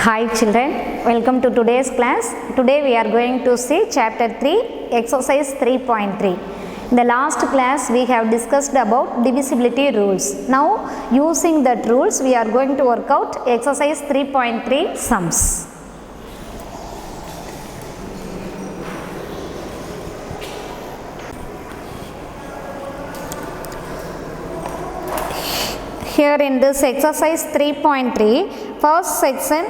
Hi children, welcome to today's class. Today we are going to see chapter 3, exercise 3.3. In the last class we have discussed about divisibility rules. Now using that rules we are going to work out exercise 3.3 sums. Here in this exercise 3.3, first section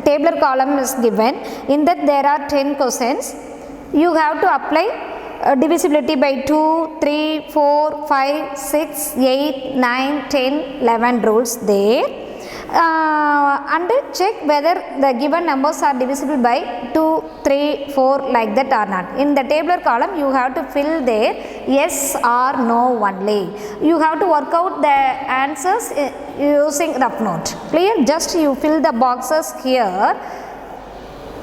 tabular column is given. In that there are 10 questions. You have to apply divisibility by 2, 3, 4, 5, 6, 8, 9, 10, 11 rules there. And check whether the given numbers are divisible by 2, 3, 4 like that or not. In the tabular column you have to fill there yes or no only. You have to work out the answers using rough note. Clear? Just you fill the boxes here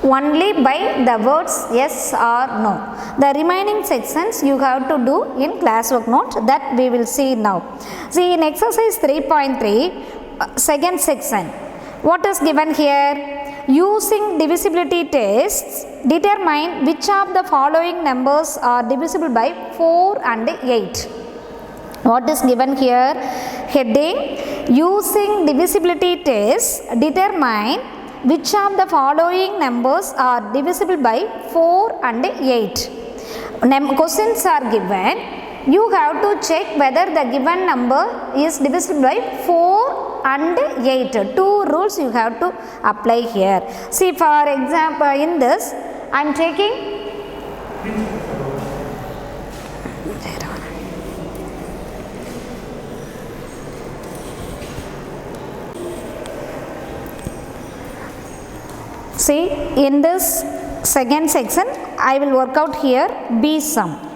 only by the words yes or no. The remaining sections you have to do in classwork note, that we will see now. See, in exercise 3.3 second section, what is given here? Using divisibility tests, determine which of the following numbers are divisible by 4 and 8. What is given here? Heading, using divisibility tests, determine which of the following numbers are divisible by 4 and 8. Questions are given. You have to check whether the given number is divisible by 4 and 8. Two rules you have to apply here. See, for example, in this I am taking see, in this second section I will work out here B sum.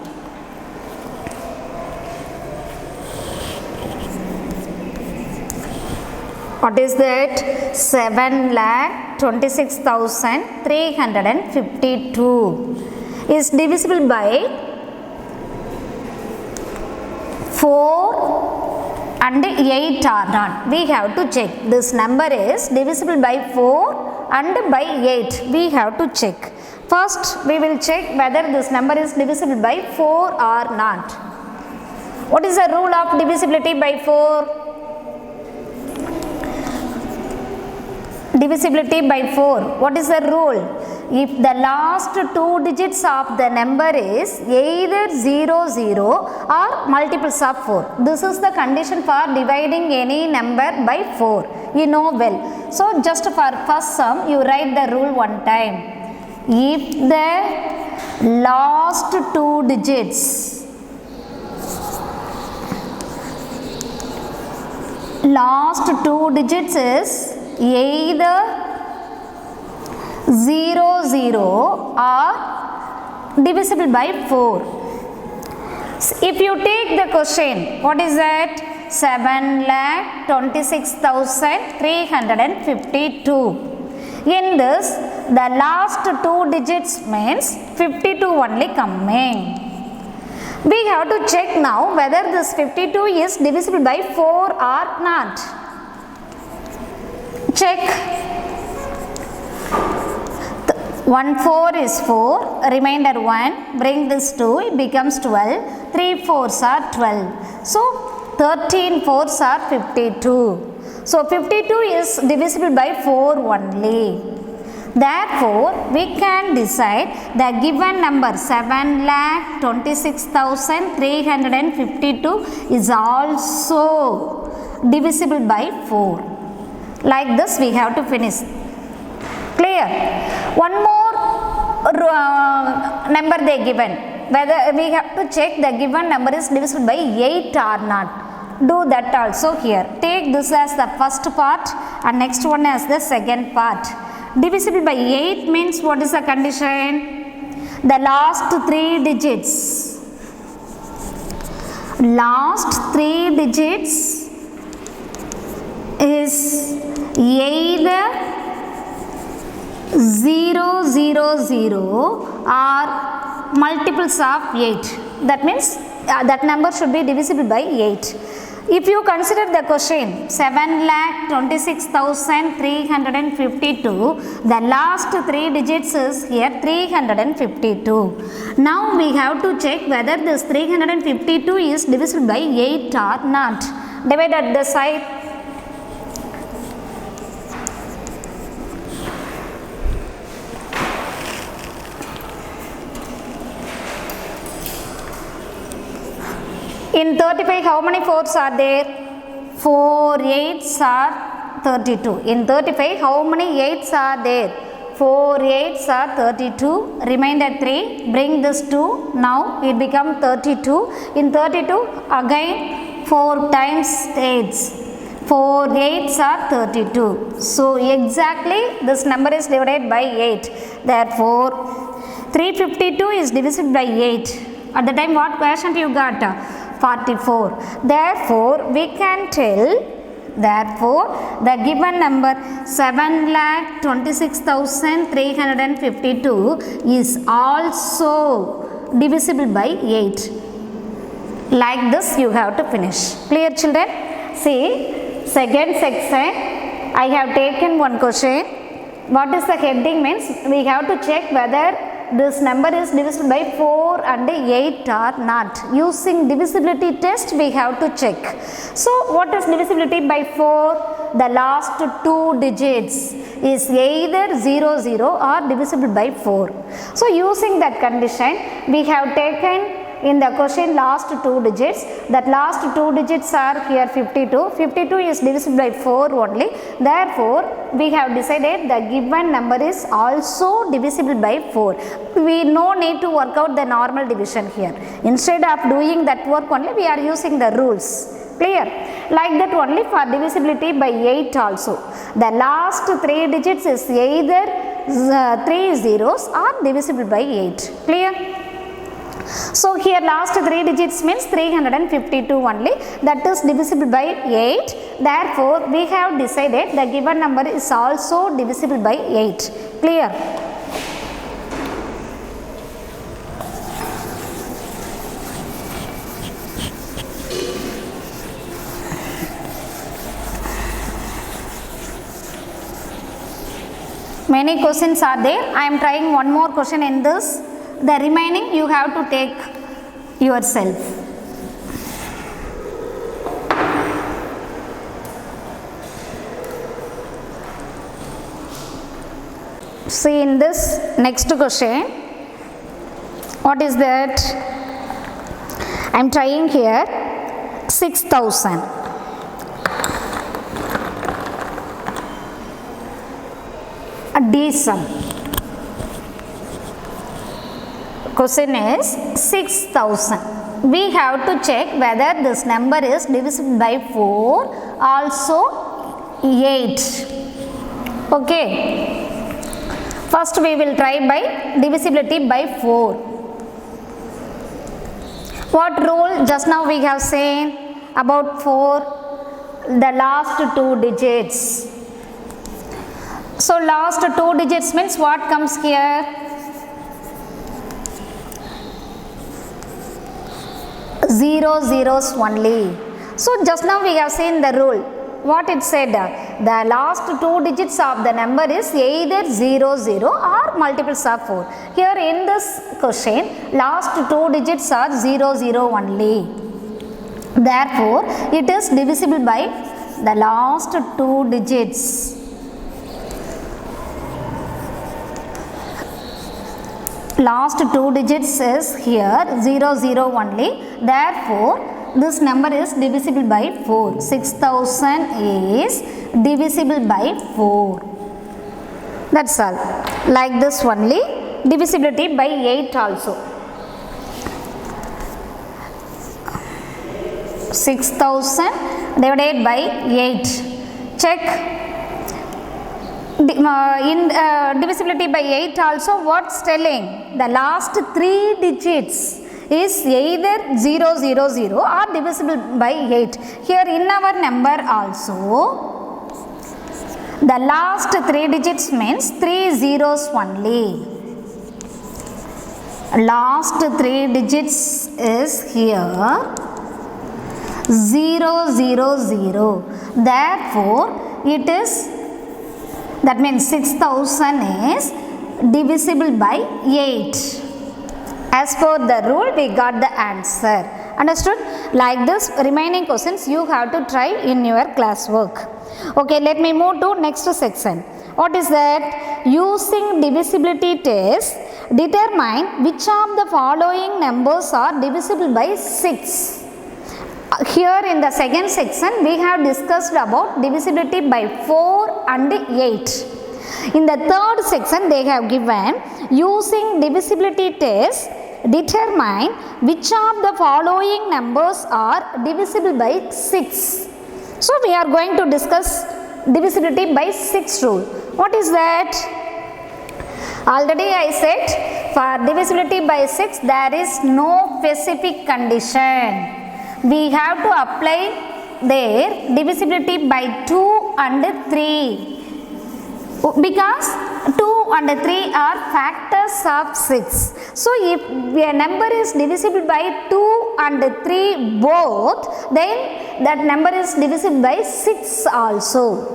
What is that? 7,26,352 is divisible by 4 and 8 or not. We have to check. This number is divisible by 4 and by 8. We have to check. First, we will check whether this number is divisible by 4 or not. What is the rule of divisibility by 4? Divisibility by 4. What is the rule? If the last two digits of the number is either 0, 0 or multiples of 4. This is the condition for dividing any number by 4. You know well. So just for first sum, you write the rule one time. If the last two digits is either 0, 0 or divisible by 4. If you take the question, what is that? 7,26,352. In this, the last two digits means 52 only coming. We have to check now whether this 52 is divisible by 4 or not. Check. 1 4 is 4, remainder 1, bring this 2, it becomes 12, 3 4s are 12. So 13 4s are 52. So 52 is divisible by 4 only. Therefore, we can decide the given number 7,26,352 is also divisible by 4. Like this we have to finish. Clear? One more number they given. Whether we have to check the given number is divisible by 8 or not. Do that also here. Take this as the first part and next one as the second part. Divisible by 8 means what is the condition? The last three digits. Last three digits is either 0, 0, 0 or multiples of 8. That means that number should be divisible by 8. If you consider the question 7,26,352, the last three digits is here 352. Now we have to check whether this 352 is divisible by 8 or not. Divide at the side. In 35, how many 4s are there? 4 8s are 32. In 35, how many 8s are there? 4 8s are 32. Remainder 3. Bring this 2. Now it becomes 32. In 32, again 4 times 8s. 4 8s are 32. So exactly this number is divided by 8. Therefore, 352 is divisible by 8. At the time, what quotient you got? 44. Therefore, we can tell, therefore, the given number 7,26,352 is also divisible by 8. Like this, you have to finish. Clear, children? See, second section, I have taken one question. What is the heading means? We have to check whether this number is divisible by 4 and 8 or not. Using divisibility test, we have to check. So, what is divisibility by 4? The last two digits is either 0, 0 or divisible by 4. So, using that condition, we have taken in the question last two digits. That last two digits are here 52. 52 is divisible by 4 only. Therefore, we have decided the given number is also divisible by 4. We no need to work out the normal division here. Instead of doing that work only, we are using the rules. Clear? Like that only for divisibility by 8 also. The last three digits is either 3 zeros or divisible by 8. Clear? So here last three digits means 352 only, that is divisible by 8. Therefore, we have decided the given number is also divisible by 8. Clear? Many questions are there. I am trying one more question in this. The remaining you have to take yourself. See in this next question, what is that? I am trying here 6,000. A D sum. Question is 6,000. We have to check whether this number is divisible by 4, also 8. Okay. First we will try by divisibility by 4. What rule just now we have seen about 4? The last two digits. So last two digits means what comes here? 0 zeros only. So just now we have seen the rule. What it said? The last two digits of the number is either 0, 0 or multiples of 4. Here in this question, last two digits are 0, 0 only. Therefore, it is divisible by the last two digits. Last two digits is here 0, 0 only. Therefore, this number is divisible by 4. 6,000 is divisible by 4. That's all. Like this only. Divisibility by 8 also. 6,000 divided by 8. Check. In divisibility by 8 also, what's telling? The last three digits is either 0, 0, 0 or divisible by 8. Here in our number also, the last three digits means 3 zeros only. Last three digits is here 0, 0, 0. Therefore, it is, that means 6000 is divisible by 8. As per the rule, we got the answer. Understood? Like this, remaining questions you have to try in your classwork. Okay, let me move to next section. What is that? Using divisibility test, determine which of the following numbers are divisible by 6. Here in the second section, we have discussed about divisibility by 4 and 8. In the third section, they have given using divisibility test, determine which of the following numbers are divisible by 6. So, we are going to discuss divisibility by 6 rule. What is that? Already I said, for divisibility by 6, there is no specific condition. We have to apply their divisibility by 2 and 3. Because 2 and 3 are factors of 6. So, if a number is divisible by 2 and 3 both, then that number is divisible by 6 also.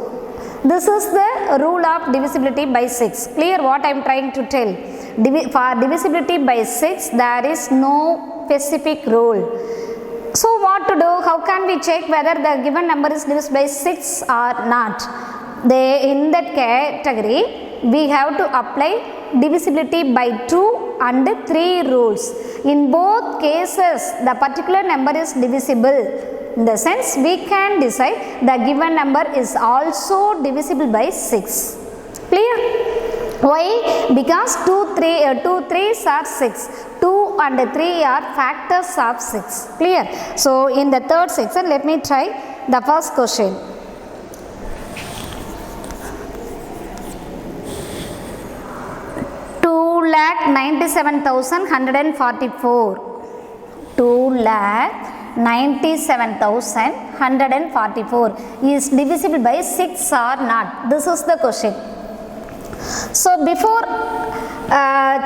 This is the rule of divisibility by 6. Clear what I am trying to tell? For divisibility by 6, there is no specific rule. So, what to do? How can we check whether the given number is divisible by 6 or not? In that category, we have to apply divisibility by 2 and 3 rules. In both cases, the particular number is divisible. In the sense, we can decide the given number is also divisible by 6. Clear? Why? Because 2 3s are 6. 2 and 3 are factors of 6. Clear? So, in the third section, let me try the first question. 2,97,144. 2,97,144 is divisible by 6 or not? This is the question. So, before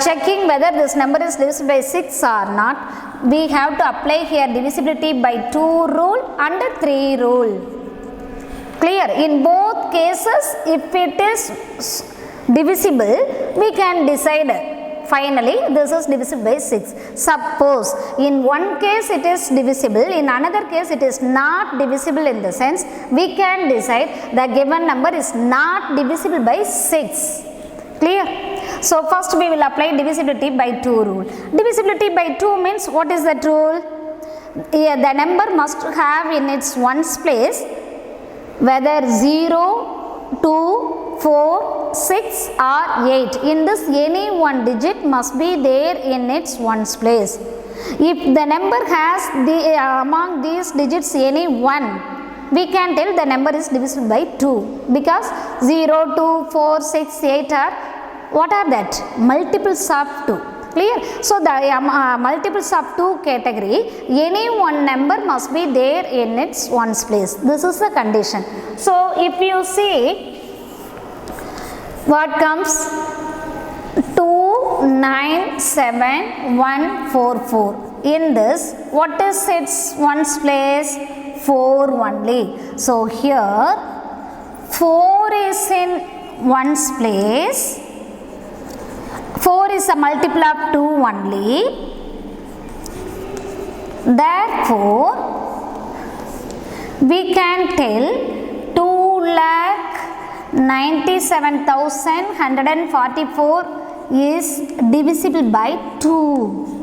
checking whether this number is divisible by 6 or not, we have to apply here divisibility by 2 rule and 3 rule. Clear? In both cases, if it is divisible, we can decide finally this is divisible by 6. Suppose in one case it is divisible, in another case it is not divisible, in the sense we can decide the given number is not divisible by 6. Clear? So, first we will apply divisibility by 2 rule. Divisibility by 2 means, what is that rule? Here the number must have in its ones place whether 0, 2, 4, 6 or 8. In this, any one digit must be there in its ones place. If the number has among these digits any one, we can tell the number is divisible by 2, because 0, 2, 4, 6, 8 are, what are that? Multiples of 2. Clear? So, the multiples of 2 category, any one number must be there in its ones place. This is the condition. So, if you see what comes, 2,97,144. In this, what is its ones place? 4 only. So, here 4 is in ones place. 4 is a multiple of 2 only. Therefore, we can tell 2,97,144 is divisible by 2.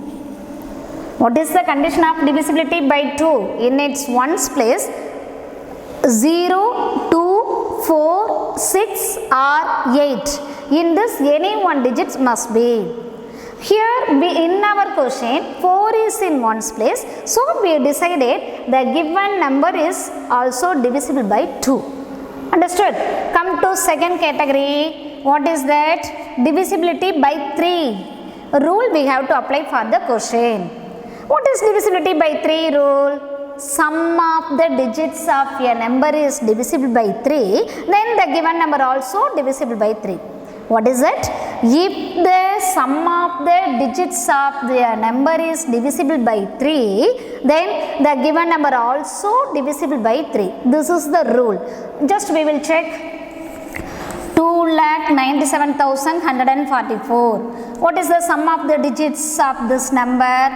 What is the condition of divisibility by 2? In its ones place, 0, 2, 4, 6 or 8. In this, any one digits must be. Here in our question, 4 is in ones place. So, we decided the given number is also divisible by 2. Understood? Come to second category. What is that? Divisibility by 3. Rule we have to apply for the question. What is divisibility by 3 rule? Sum of the digits of a number is divisible by 3, then the given number also divisible by 3. What is it? If the sum of the digits of the number is divisible by 3, then the given number also divisible by 3. This is the rule. Just we will check. 2,97,144. What is the sum of the digits of this number?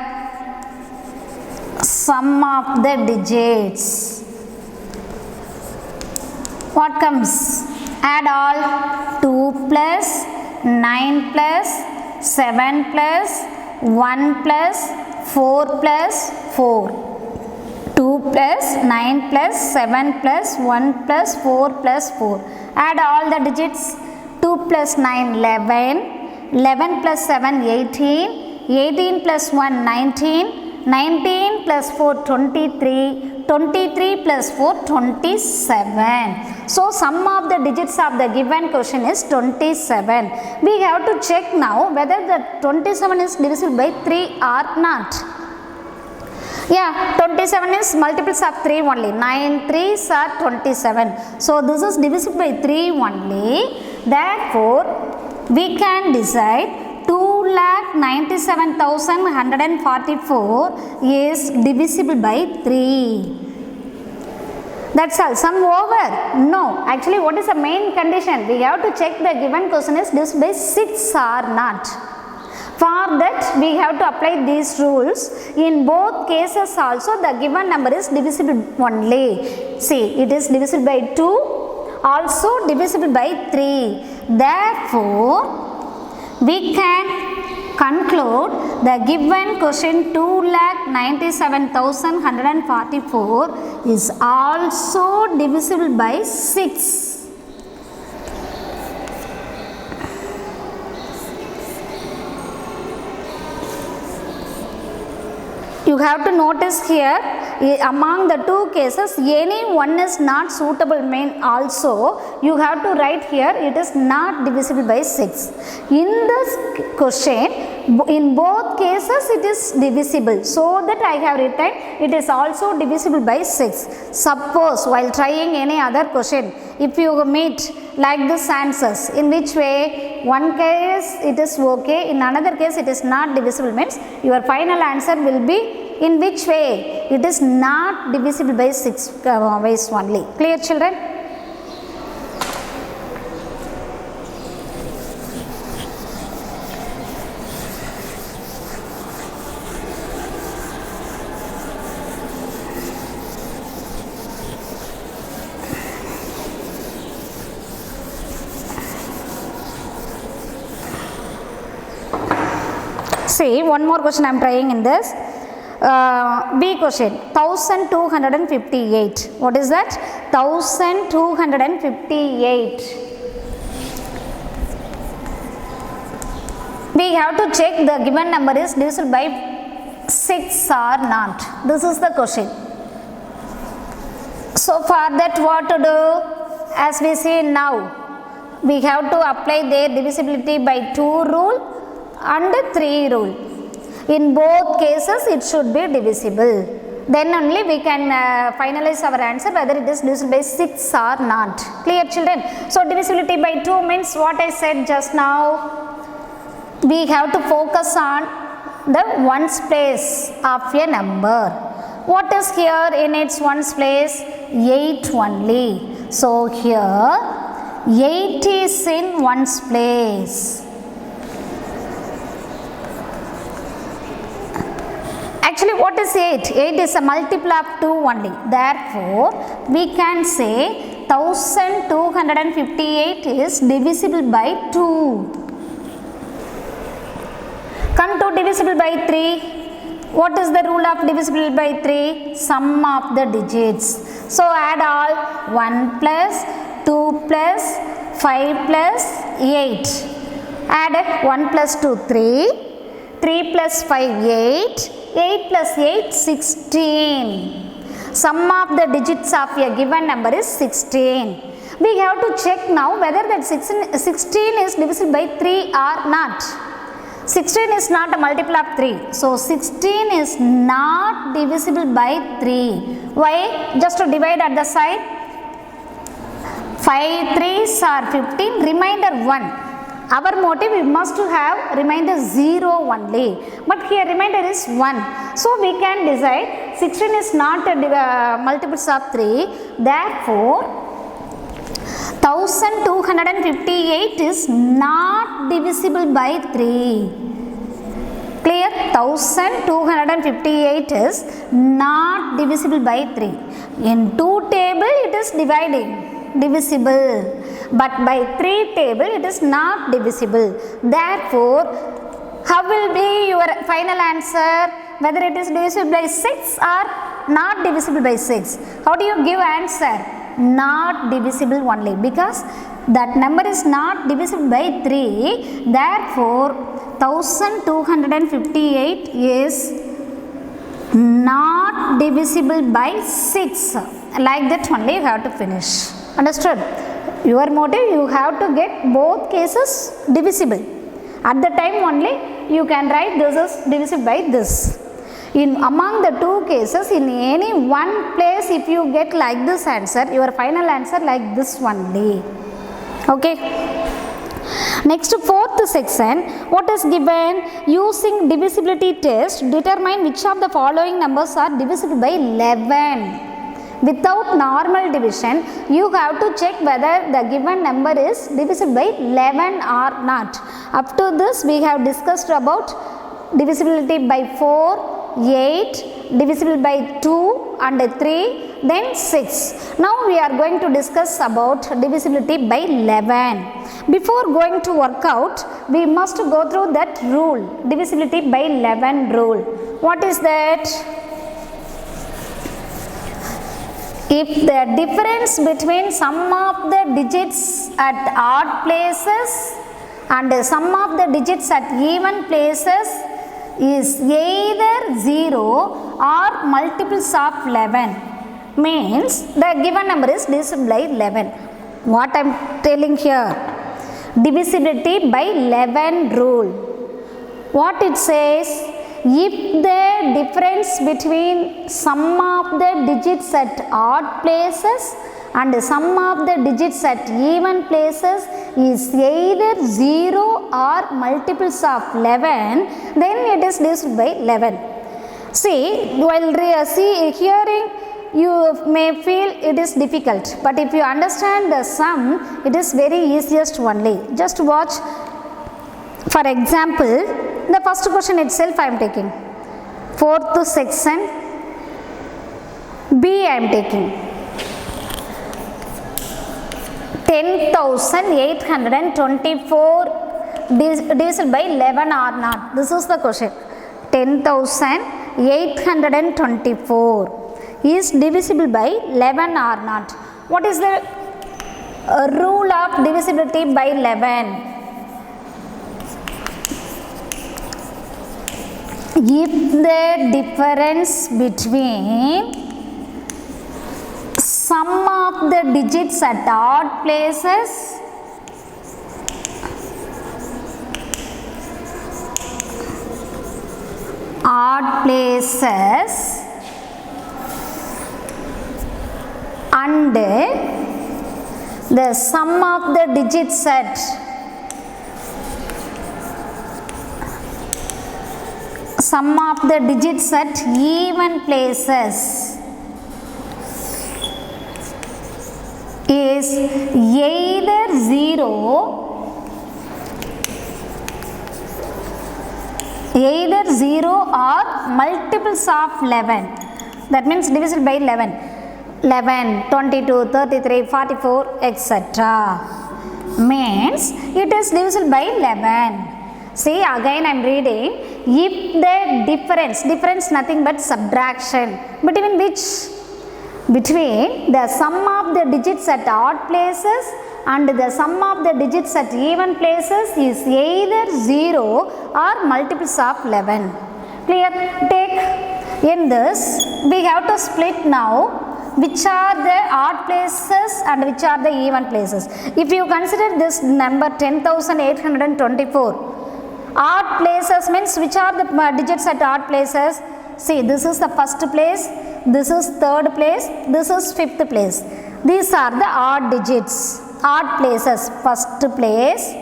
Sum of the digits. What comes? Add all. 2 plus 9 plus 7 plus 1 plus 4 plus 4. 2 plus 9 plus 7 plus 1 plus 4 plus 4. Add all the digits. 2 plus 9 11, 11 plus 7 18, 18 plus 1 19, 19 plus 4 23, 23 plus 4 27. So sum of the digits of the given question is 27. We have to check now whether the 27 is divisible by 3 or not. Yeah, 27 is multiples of 3 only. 9 3s are 27. So this is divisible by 3 only. Therefore, we can decide 2,97,144 is divisible by 3. That's all. Sum over? No. Actually, what is the main condition? We have to check the given question is divisible by 6 or not. For that, we have to apply these rules. In both cases also, the given number is divisible only. See, it is divisible by 2, also divisible by 3. Therefore, we can conclude the given question 2,97,144 is also divisible by 6. You have to notice here, among the two cases, any one is not suitable mean also, you have to write here it is not divisible by 6. In this question, in both cases it is divisible. So that I have written it is also divisible by 6. Suppose while trying any other question, if you meet like this answers, in which way? One case it is okay, in another case it is not divisible, means your final answer will be in which way? It is not divisible by 6 ways only. Clear, children? See, one more question I am trying in this. B question, 1258. What is that? 1258. We have to check the given number is divisible by 6 or not. This is the question. So for that, what to do? As we see now, we have to apply their divisibility by 2 rule and 3 rule. In both cases it should be divisible. Then only we can finalize our answer whether it is divisible by 6 or not. Clear, children? So divisibility by 2 means what I said just now. We have to focus on the ones place of a number. What is here in its ones place? 8 only. So here 8 is in ones place. Actually, what is 8? 8 is a multiple of 2 only. Therefore, we can say 1258 is divisible by 2. Come to divisible by 3. What is the rule of divisible by 3? Sum of the digits. So, add all 1 plus 2 plus 5 plus 8. Add 1 plus 2 3, 3 plus 5 8. 8 plus 8, 16. Sum of the digits of a given number is 16. We have to check now whether that 16 is divisible by 3 or not. 16 is not a multiple of 3. So 16 is not divisible by 3. Why? Just to divide at the side. 5 3s are 15, remainder 1. Our motive, we must have remainder 0 only, but here remainder is 1. So we can decide 16 is not a multiples of 3. Therefore 1258 is not divisible by 3. Clear? 1258 is not divisible by 3. In 2 table it is divisible, but by 3 table it is not divisible. Therefore, how will be your final answer? Whether it is divisible by 6 or not divisible by 6? How do you give answer? Not divisible only, because that number is not divisible by 3. Therefore 1258 is not divisible by 6. Like that only you have to finish. Understood? Your motive, you have to get both cases divisible. At the time only you can write this is divisible by this. In among the 2 cases, in any one place if you get like this answer, your final answer like this only. Okay. Next, 4th section, what is given? Using divisibility test, determine which of the following numbers are divisible by 11. Without normal division, you have to check whether the given number is divisible by 11 or not. Up to this we have discussed about divisibility by 4, 8, divisible by 2 and 3, then 6. Now we are going to discuss about divisibility by 11. Before going to work out, we must go through that rule, divisibility by 11 rule. What is that? If the difference between sum of the digits at odd places and sum of the digits at even places is either 0 or multiples of 11, means the given number is divisible by 11. What I am telling here? Divisibility by 11 rule. What it says? If the difference between sum of the digits at odd places and sum of the digits at even places is either 0 or multiples of 11, then it is divisible by 11. See, while hearing you may feel it is difficult, but if you understand the sum, it is very easiest only. Just watch. For example, the first question itself I am taking. 4th section B I am taking. 10,824 divisible by 11 or not? This is the question. 10,824 is divisible by 11 or not? What is the rule of divisibility by 11? If the difference between sum of the digits at odd places and the sum of the digits at even places is either 0 or multiples of 11. That means divisible by 11. 11, 22, 33, 44, etc. Means it is divisible by 11. See, again I am reading. If the difference nothing but subtraction. Between which? Between the sum of the digits at odd places and the sum of the digits at even places is either 0 or multiples of 11. Clear? Take in this, we have to split now which are the odd places and which are the even places. If you consider this number 10,824, odd places means which are the digits at odd places? See, this is the first place, this is third place, this is fifth place. These are the odd digits, odd places. First place,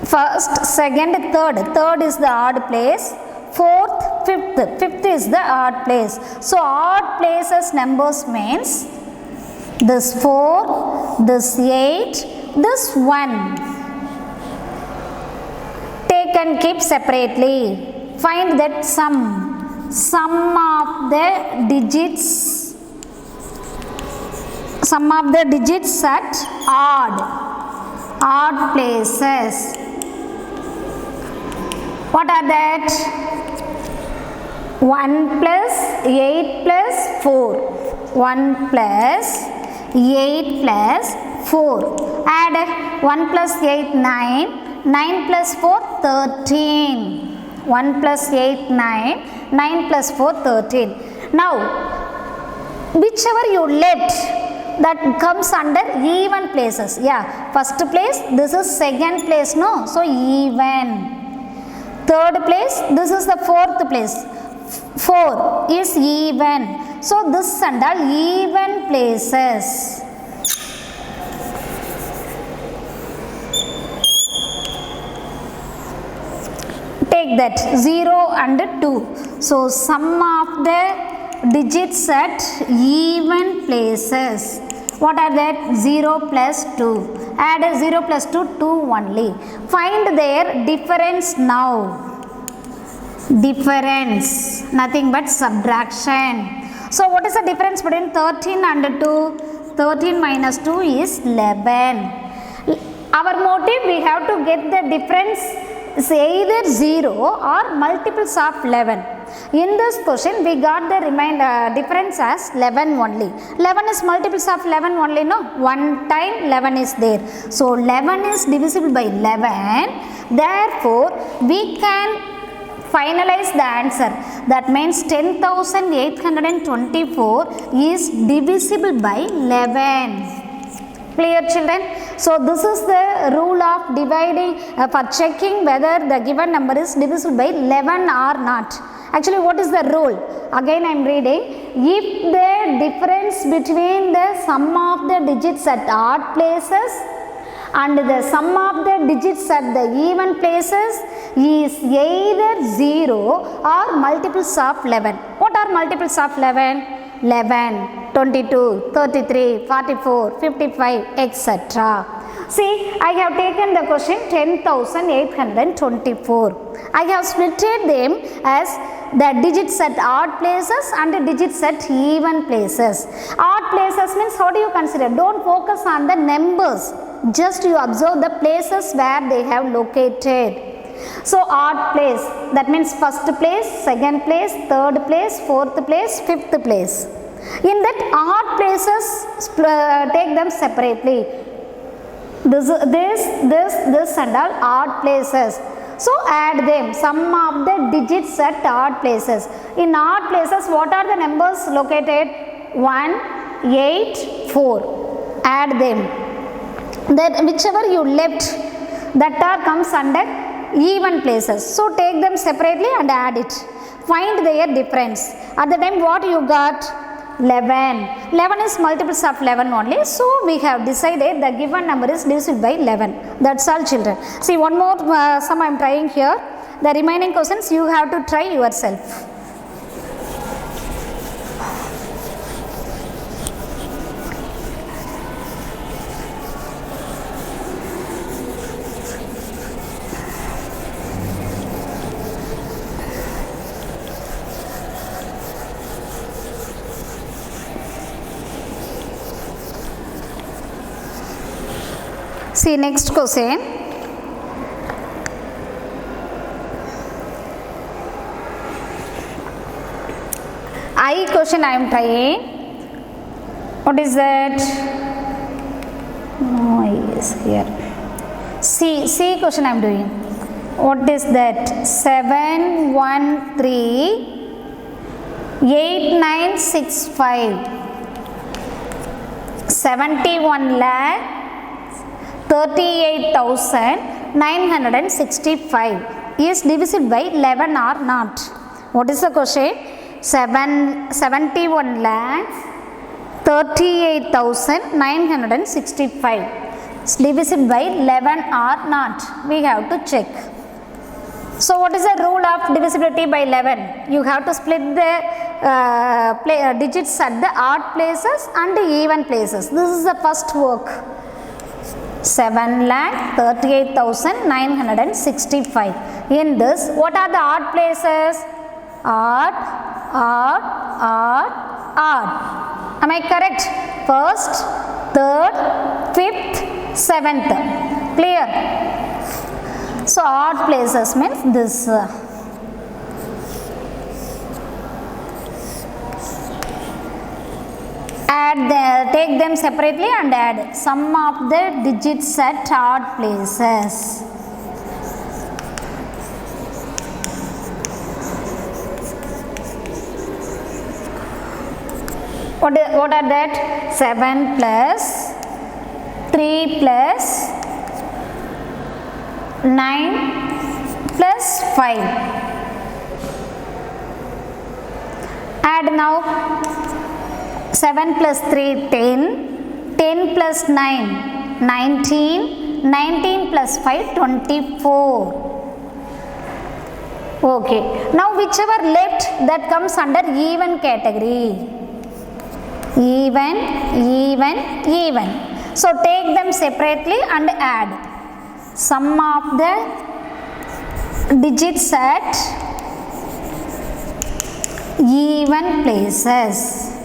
First, second, third. Third is the odd place. Fourth, fifth. Fifth is the odd place. So odd places numbers means this 4, this 8, this 1. Take and keep separately. Find that sum of the digits at odd places. What are that? 1 plus 8 plus 4. 1 plus 8 plus 4. Add 1 plus 8, 9. 9 plus 4, 13. 1 plus 8, 9. 9 plus 4, 13. Now, whichever you left, that comes under even places. Yeah, first place, this is second place, no? So, even. Third place, this is the fourth place. 4 is even. So, this and all even places. Take that 0 and 2. So, sum of the digits at even places. What are that? 0 plus 2. Add 0 plus 2, 2 only. Find their difference now. Difference, nothing but subtraction. So what is the difference between 13 and 2? 13 minus 2 is 11. Our motive, we have to get the difference is either 0 or multiples of 11. In this question, we got the difference as 11 only. 11 is multiples of 11 only, no? 1 time 11 is there. So 11 is divisible by 11. Therefore, we can finalize the answer. That means 10,824 is divisible by 11. Clear, children? So this is the rule of dividing for checking whether the given number is divisible by 11 or not. Actually, what is the rule? Again I am reading. If the difference between the sum of the digits at odd places and the sum of the digits at the even places is either 0 or multiples of 11. What are multiples of 11? 11, 22, 33, 44, 55, etc. See, I have taken the question 10,824. I have splitted them as the digits at odd places and the digits at even places. Odd places means how do you consider? Don't focus on the numbers. Just you observe the places where they have located. So odd place, that means first place, second place, third place, fourth place, fifth place. In that odd places, take them separately. This and all odd places. So add them, sum of the digits at odd places. In odd places, what are the numbers located? 1, 8, 4. Add them. Then whichever you left, that comes under even places. So take them separately and add it. Find their difference. At the time what you got? 11. 11 is multiples of 11 only. So we have decided the given number is divisible by 11. That's all, children. See, one more sum I am trying here. The remaining questions you have to try yourself. See, next question. I question I am trying. What is that? No, I is here. C question I am doing. What is that? 7138965. 71 lakh 38,965 is divisible by 11 or not? What is the question? 71 lakhs 38,965. divisible by 11 or not? We have to check. So what is the rule of divisibility by 11? You have to split the digits at the odd places and the even places. This is the first work. 7,38,965. In this, what are the odd places? Odd, odd, odd, odd. Am I correct? First, third, fifth, seventh. Clear? So odd places means this. Take them separately and add sum of the digits at odd places. What are that? 7 plus 3 plus 9 plus 5. Add now. 7 plus 3, 10, 10 plus 9, 19, 19 plus 5, 24. Okay. Now whichever left, that comes under even category. Even, even, even. So take them separately and add. Sum of the digits at even places.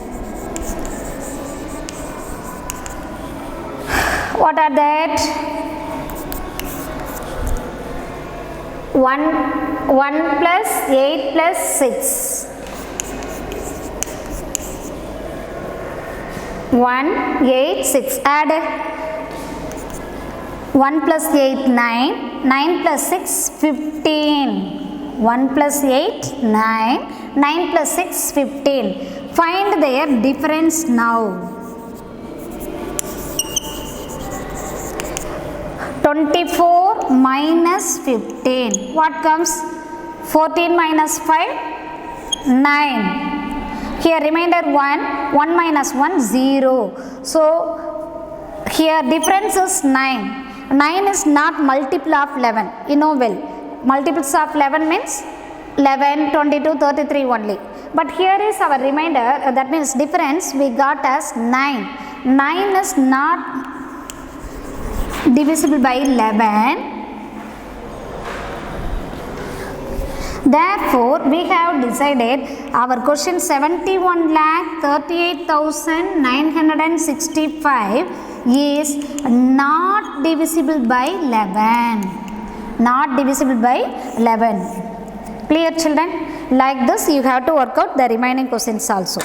What are that? 1 plus 8 plus 6. 1, 8, 6. Add 1 plus 8, 9. 9 plus 6, 15. 1 plus 8, 9. 9 plus 6, 15. Find their difference now. 24 minus 15. What comes? 14 minus 5? 9. Here remainder 1. 1 minus 1, 0. So here difference is 9. 9 is not multiple of 11. You know well. Multiples of 11 means 11, 22, 33 only. But here is our remainder. That means difference we got as 9. 9 is not divisible by 11. Therefore, we have decided our question 71,38,965 is not divisible by 11. Not divisible by 11. Clear, children? Like this, you have to work out the remaining questions also.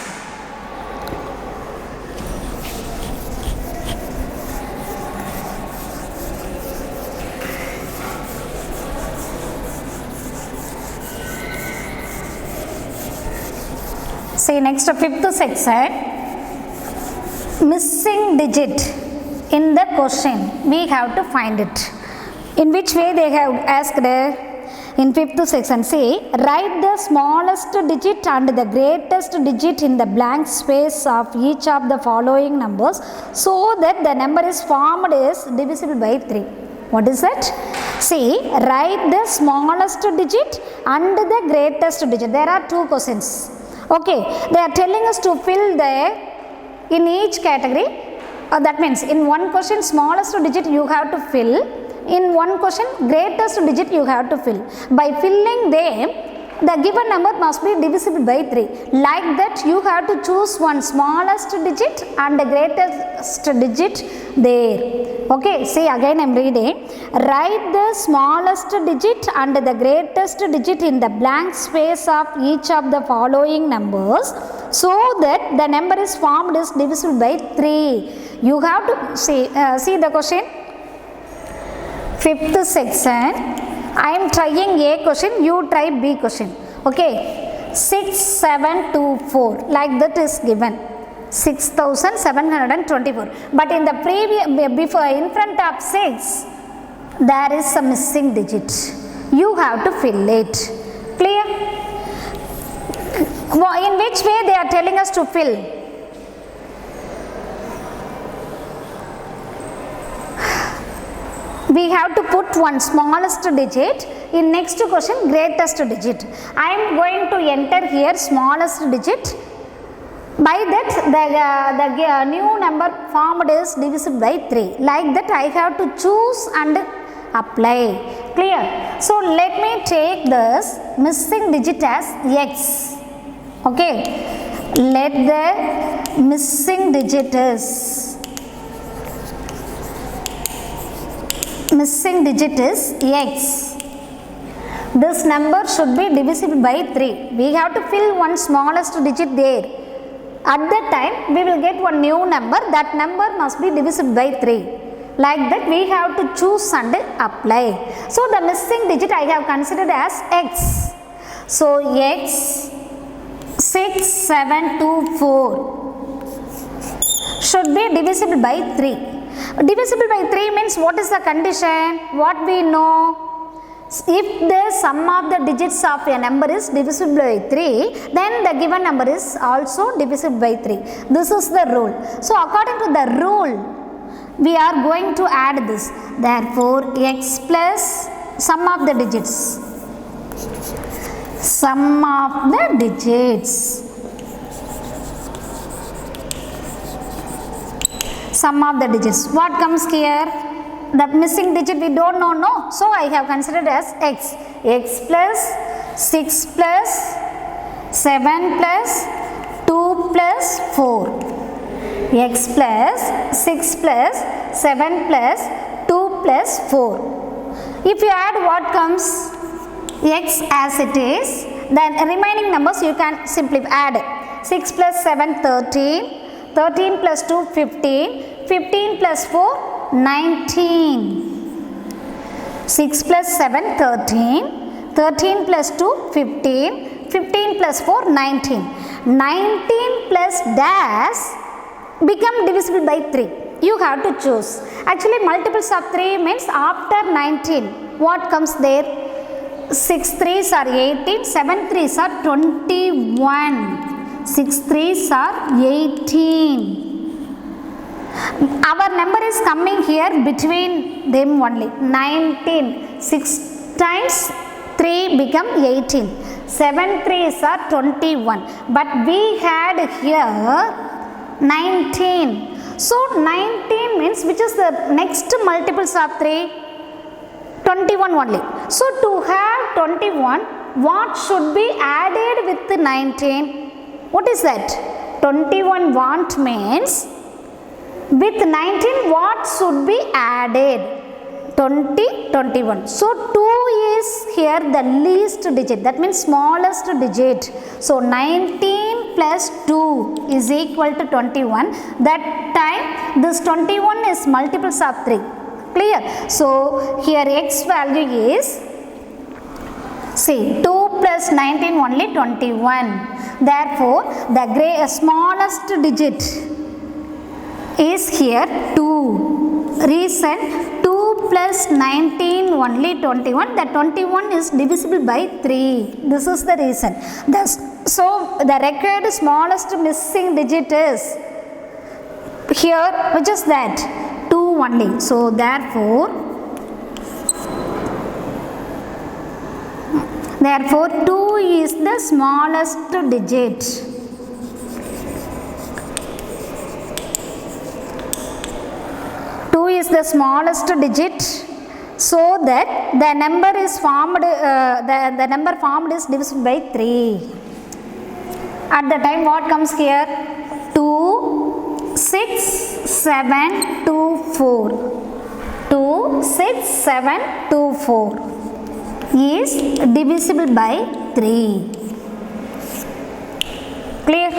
See next fifth section, missing digit in the question, we have to find it. In which way they have asked? In fifth section, see, write the smallest digit and the greatest digit in the blank space of each of the following numbers so that the number is formed is divisible by 3. What is it? See, write the smallest digit and the greatest digit. There are two questions. Okay, they are telling us to fill the in each category. That means in one question smallest digit you have to fill. In one question greatest digit you have to fill. By filling them, the given number must be divisible by 3. Like that you have to choose one smallest digit and the greatest digit there. Okay, see again I am reading. Write the smallest digit and the greatest digit in the blank space of each of the following numbers so that the number is formed is divisible by 3. You have to see the question. Fifth section, I am trying A question, you try B question. Okay, 6724 like that is given. 6,724. But in the previous, before in front of 6, there is a missing digit. You have to fill it. Clear? In which way they are telling us to fill? we have to put one smallest digit, in next question greatest digit. I am going to enter here smallest digit. By that the new number formed is divisible by 3. Like that I have to choose and apply. Clear? So let me take this missing digit as x. Okay, let the missing digit is x. This number should be divisible by 3. We have to fill one smallest digit there. At that time we will get one new number. That number must be divisible by 3. Like that we have to choose and apply. So the missing digit I have considered as x. So x 6724 should be divisible by 3. Divisible by 3 means what is the condition? What we know? If the sum of the digits of a number is divisible by 3, then the given number is also divisible by 3. This is the rule. So according to the rule, we are going to add this. Therefore x plus sum of the digits. Sum of the digits. Sum of the digits. What comes here? The missing digit we don't know, no? So I have considered as x. X plus 6 plus 7 plus 2 plus 4. X plus 6 plus 7 plus 2 plus 4. If you add, what comes? X as it is. Then remaining numbers you can simply add. 6 plus 7 13. 13 plus 2 15. 15 plus 4 19. 6 plus 7 13. 13 plus 2 15. 15 plus 4 19. 19 plus dash become divisible by 3. You have to choose. Actually multiples of 3 means after 19 what comes there? 6 3s are 18. 7 3s are 21. 6 3s are 18. Our number is coming here between them only. 19. 6 times 3 become 18. 7 3s are 21. But we had here 19. So 19 means which is the next multiples of 3? 21 only. So to have 21, what should be added with the 19? What is that? 21 what means with 19 what should be added? 20, 21. So 2 is here the least digit, that means smallest digit. So 19 plus 2 is equal to 21. That time this 21 is multiples of 3. Clear? So here x value is, see, 2 plus 19 only 21. Therefore the smallest digit is here 2. Reason 2 plus 19 only 21. The 21 is divisible by 3. This is the reason. So the required smallest missing digit is here, which is that 2 only. So therefore 2 is the smallest digit. Is the smallest digit, so that the number is formed, the number formed is divisible by 3. At the time what comes here? 2 6 7 2 4. 2 6 7 2 4 is divisible by 3. Clear?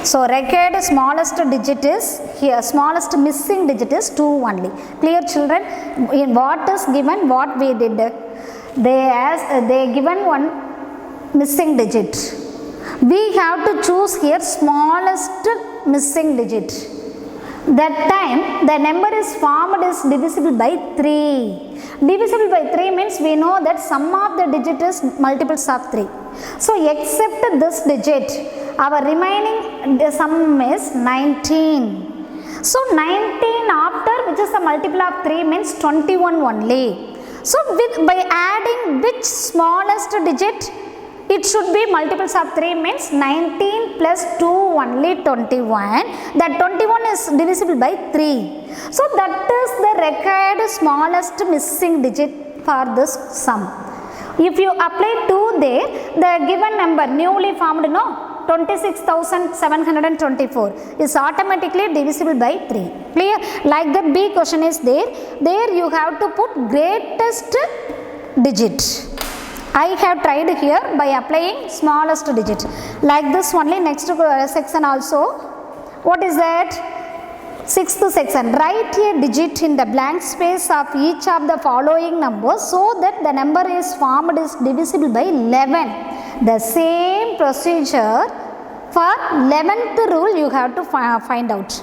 So required smallest digit is here, smallest missing digit is 2 only. Clear children? In what is given, what we did, they given one missing digit. We have to choose here smallest missing digit. That time the number is formed is divisible by 3. Divisible by 3 means we know that sum of the digit is multiples of 3. So except this digit, our remaining sum is 19. So 19 after, which is the multiple of 3, means 21 only. So by adding which smallest digit, it should be multiples of 3, means 19 plus 2 only 21. That 21 is divisible by 3. So that is the required smallest missing digit for this sum. If you apply 2 there, the given number newly formed, 26,724 is automatically divisible by 3. Clear? Like that B question is there. There you have to put greatest digit. I have tried here by applying smallest digit. Like this only, next section also. What is that? Sixth section. Write a digit in the blank space of each of the following numbers so that the number is formed is divisible by 11. The same procedure for 11th rule you have to find out.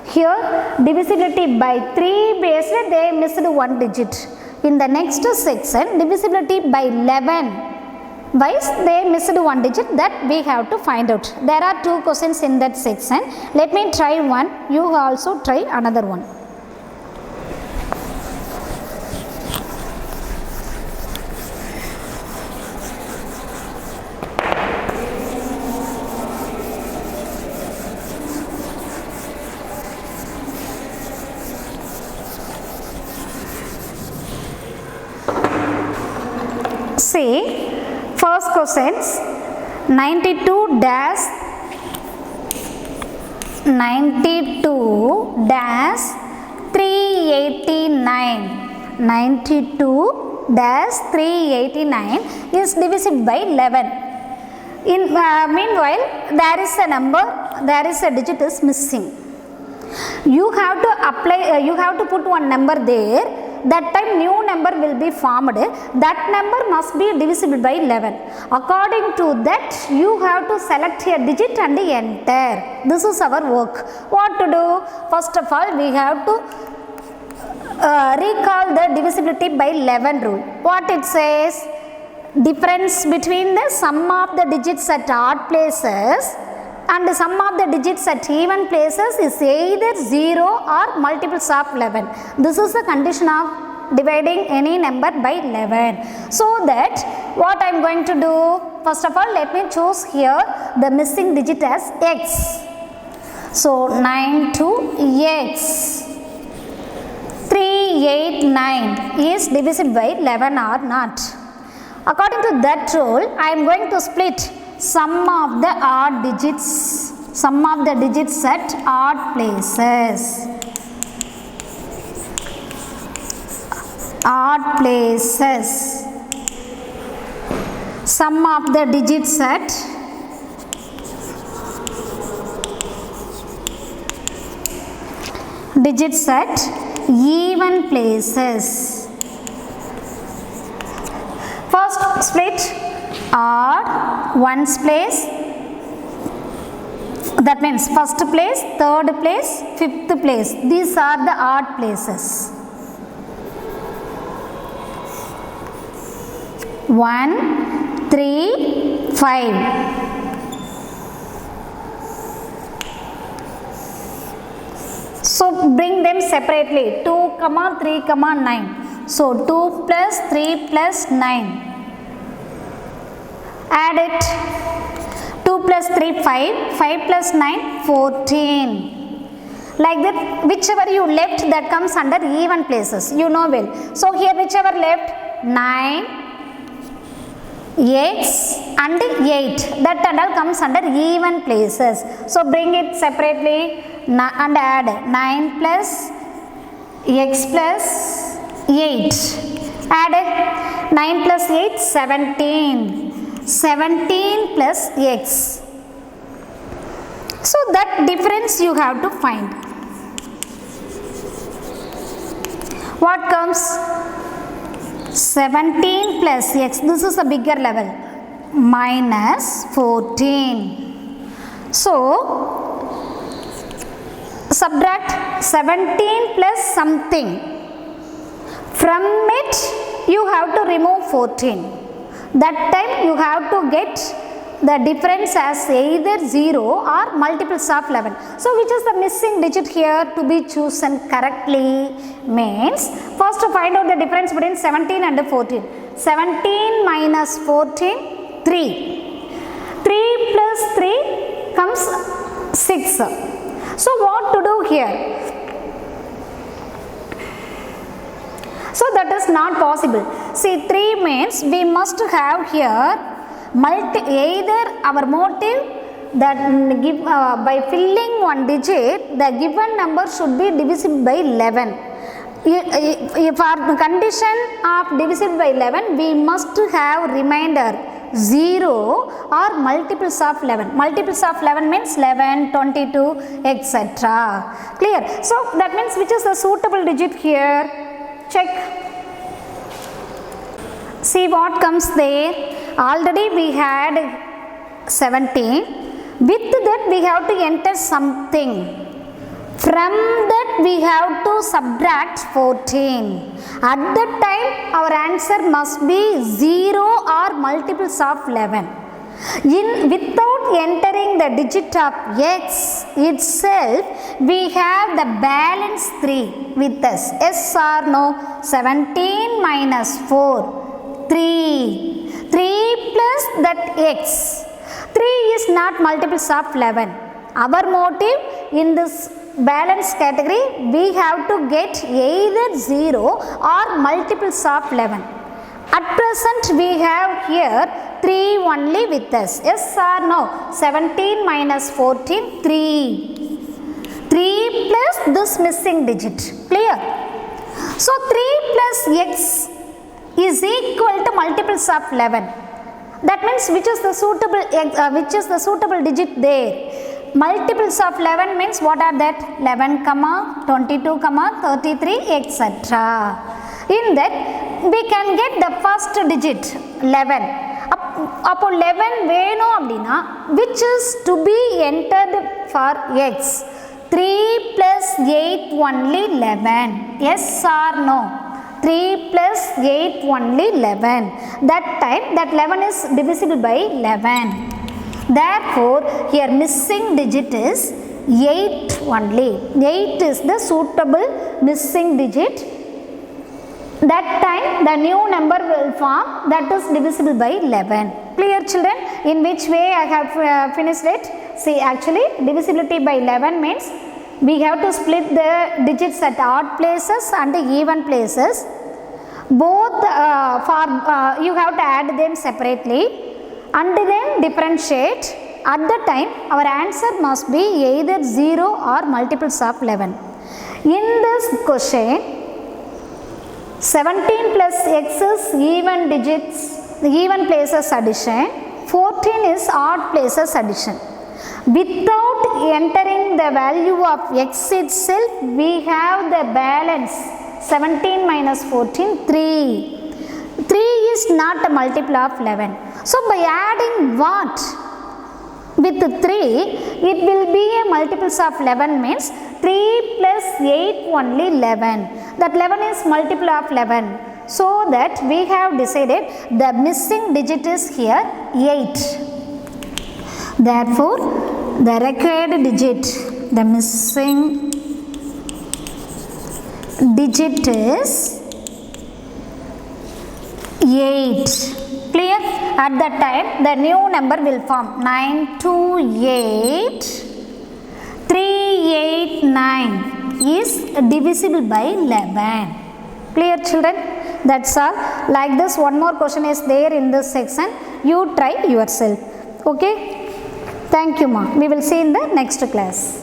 Here divisibility by 3 based, they missed 1 digit. In the next section, divisibility by 11 wise, they missed 1 digit, that we have to find out. There are 2 questions in that section. Let me try one, you also try another one. See, first questions, 92 dash 389. 92 dash 389 is divisible by 11. Meanwhile, there is a number, there is a digit is missing. You have to apply, you have to put one number there. That time new number will be formed. That number must be divisible by 11. According to that, you have to select a digit and enter. This is our work. What to do? First of all, we have to recall the divisibility by 11 rule. What it says? Difference between the sum of the digits at odd places and the sum of the digits at even places is either 0 or multiples of 11. This is the condition of dividing any number by 11. So that what I am going to do, first of all, let me choose here the missing digit as x. So 9 to x. 389 is divisible by 11 or not. According to that rule, I am going to split sum of the odd digits, sum of the digits at odd places. Odd places. Sum of the digits at even places. First split odd, ones place, that means first place, third place, fifth place. These are the odd places. 1, 3, 5. So bring them separately. 2, 3, 9. So 2 plus 3 plus 9. Add it. 2 plus 3, 5. 5 plus 9, 14. Like that, whichever you left, that comes under even places. You know well. So here whichever left, 9, x and 8. That and all comes under even places. So bring it separately and add 9 plus x plus 8. Add 9 plus 8, 17. 17 plus x. So that difference you have to find. What comes? 17 plus x, this is a bigger level, minus 14. So subtract 17 plus something. From it you have to remove 14. That time you have to get the difference as either 0 or multiples of 11. So which is the missing digit here to be chosen correctly? Means first to find out the difference between 17 and 14. 17 minus 14, 3. 3 plus 3 comes 6. So what to do here? So that is not possible. See, 3 means we must have here either our motive that give by filling one digit, the given number should be divisible by 11. If our condition of divisible by 11, we must have remainder 0 or multiples of 11. Multiples of 11 means 11, 22, etc. Clear? So that means which is the suitable digit here? Check. See what comes there. Already we had 17. With that we have to enter something. From that we have to subtract 14. At that time our answer must be 0 or multiples of 11. Without entering the digit of x itself, we have the balance 3 with us. Yes or no? 17 minus 4, 3. 3 plus that x. 3 is not multiples of 11. Our motive in this balance category, we have to get either 0 or multiples of 11. At present we have here 3 only with us. Yes or no? 17 minus 14, 3. 3 plus this missing digit. Clear? So 3 plus x is equal to multiples of 11. That means which is the suitable digit there? Multiples of 11 means what are that? 11, 22, 33, etc. In that we can get the first digit 11. அப்போ 11 வேணும் அப்படின்னா which is to be entered for x? 3 plus 8 only 11. Yes or no? 3 plus 8 only 11. That time that 11 is divisible by 11. Therefore here missing digit is 8 only. 8 is the suitable missing digit. That time the new number will form, that is divisible by 11. Clear children? In which way I have finished it? See, actually divisibility by 11 means we have to split the digits at odd places and even places. Both you have to add them separately and then differentiate. At the time our answer must be either 0 or multiples of 11. In this question 17 plus x is even digits, even places addition. 14 is odd places addition. Without entering the value of x itself, we have the balance 17 minus 14, 3. 3 is not a multiple of 11. So by adding what? With 3, it will be a multiples of 11 means 3 plus 8 only 11. That 11 is multiple of 11. So that we have decided the missing digit is here 8. Therefore, the required digit, the missing digit is 8. Clear? At that time the new number will form 928 389 is divisible by 11. Clear children? That's all. Like this one more question is there in this section. You try yourself. Okay? Thank you ma. We will see in the next class.